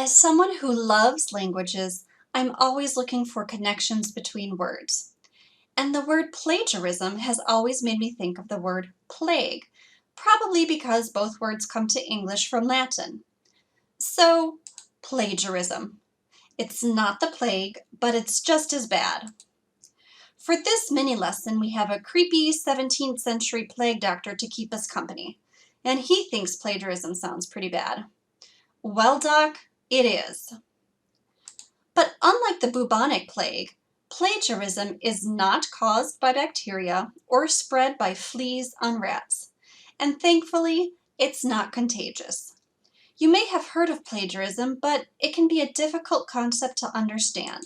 As someone who loves languages, I'm always looking for connections between words. And the word plagiarism has always made me think of the word plague, probably because both words come to English from Latin. So, plagiarism. It's not the plague, but it's just as bad. For this mini lesson, we have a creepy 17th century plague doctor to keep us company, and he thinks plagiarism sounds pretty bad. Well, Doc, it is. But unlike the bubonic plague, plagiarism is not caused by bacteria or spread by fleas on rats. And thankfully, it's not contagious. You may have heard of plagiarism, but it can be a difficult concept to understand.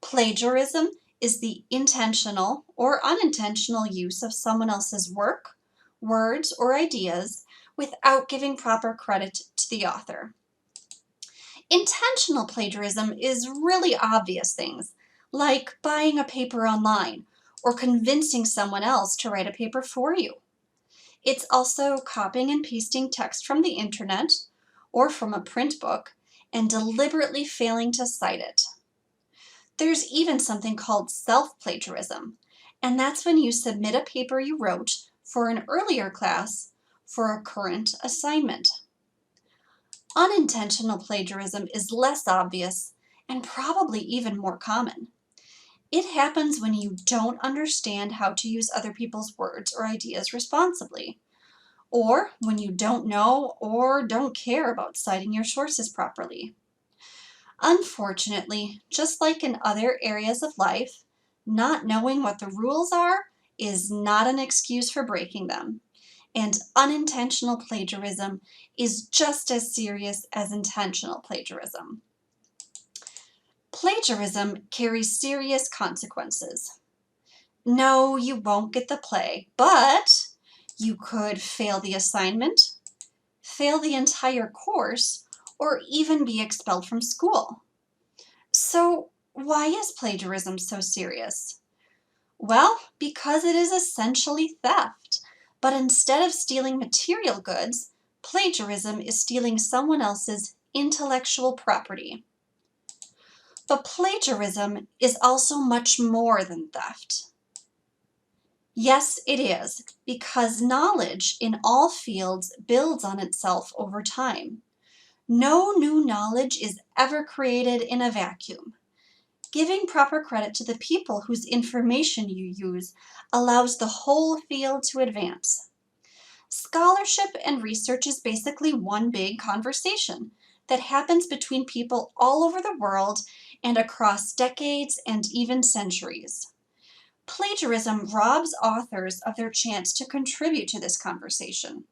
Plagiarism is the intentional or unintentional use of someone else's work, words, or ideas without giving proper credit to the author. Intentional plagiarism is really obvious things, like buying a paper online or convincing someone else to write a paper for you. It's also copying and pasting text from the internet or from a print book and deliberately failing to cite it. There's even something called self-plagiarism, and that's when you submit a paper you wrote for an earlier class for a current assignment. Unintentional plagiarism is less obvious and probably even more common. It happens when you don't understand how to use other people's words or ideas responsibly, or when you don't know or don't care about citing your sources properly. Unfortunately, just like in other areas of life, not knowing what the rules are is not an excuse for breaking them. And unintentional plagiarism is just as serious as intentional plagiarism. Plagiarism carries serious consequences. No, you won't get the plague, but you could fail the assignment, fail the entire course, or even be expelled from school. So, why is plagiarism so serious? Well, because it is essentially theft. But instead of stealing material goods, plagiarism is stealing someone else's intellectual property. But plagiarism is also much more than theft. Yes, it is, because knowledge in all fields builds on itself over time. No new knowledge is ever created in a vacuum. Giving proper credit to the people whose information you use allows the whole field to advance. Scholarship and research is basically one big conversation that happens between people all over the world and across decades and even centuries. Plagiarism robs authors of their chance to contribute to this conversation.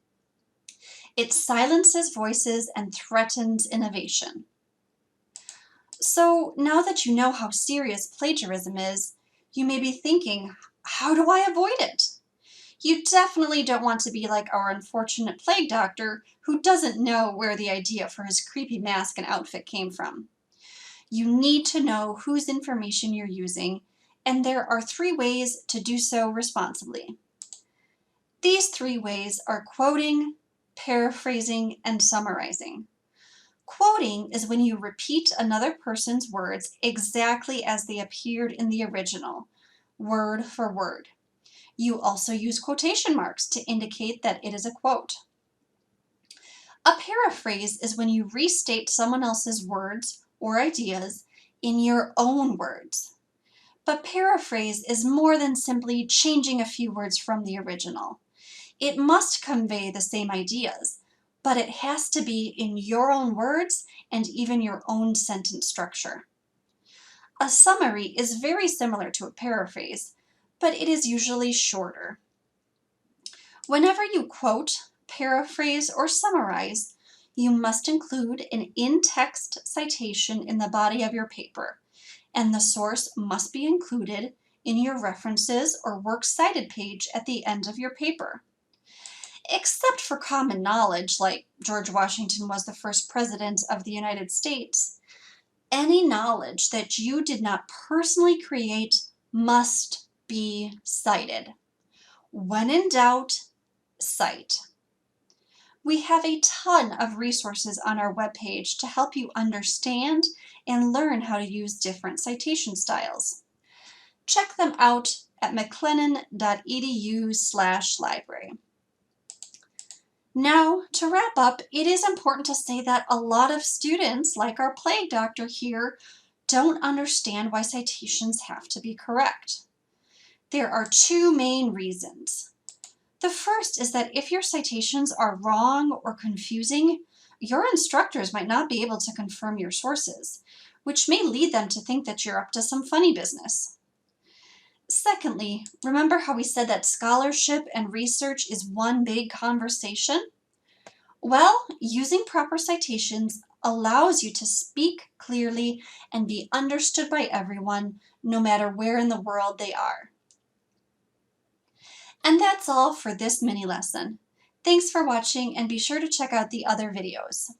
It silences voices and threatens innovation. So now that you know how serious plagiarism is, you may be thinking, how do I avoid it? You definitely don't want to be like our unfortunate plague doctor who doesn't know where the idea for his creepy mask and outfit came from. You need to know whose information you're using, and there are 3 ways to do so responsibly. These 3 ways are quoting, paraphrasing, and summarizing. Quoting is when you repeat another person's words exactly as they appeared in the original, word for word. You also use quotation marks to indicate that it is a quote. A paraphrase is when you restate someone else's words or ideas in your own words. But paraphrase is more than simply changing a few words from the original. It must convey the same ideas, but it has to be in your own words and even your own sentence structure. A summary is very similar to a paraphrase, but it is usually shorter. Whenever you quote, paraphrase, or summarize, you must include an in-text citation in the body of your paper, and the source must be included in your references or works cited page at the end of your paper. Except for common knowledge, like George Washington was the first president of the United States, any knowledge that you did not personally create must be cited. When in doubt, cite. We have a ton of resources on our webpage to help you understand and learn how to use different citation styles. Check them out at mclennan.edu/library. Now, to wrap up, it is important to say that a lot of students, like our plague doctor here, don't understand why citations have to be correct. There are two main reasons. The first is that if your citations are wrong or confusing, your instructors might not be able to confirm your sources, which may lead them to think that you're up to some funny business. Secondly, remember how we said that scholarship and research is one big conversation? Well, using proper citations allows you to speak clearly and be understood by everyone, no matter where in the world they are. And that's all for this mini lesson. Thanks for watching, and be sure to check out the other videos.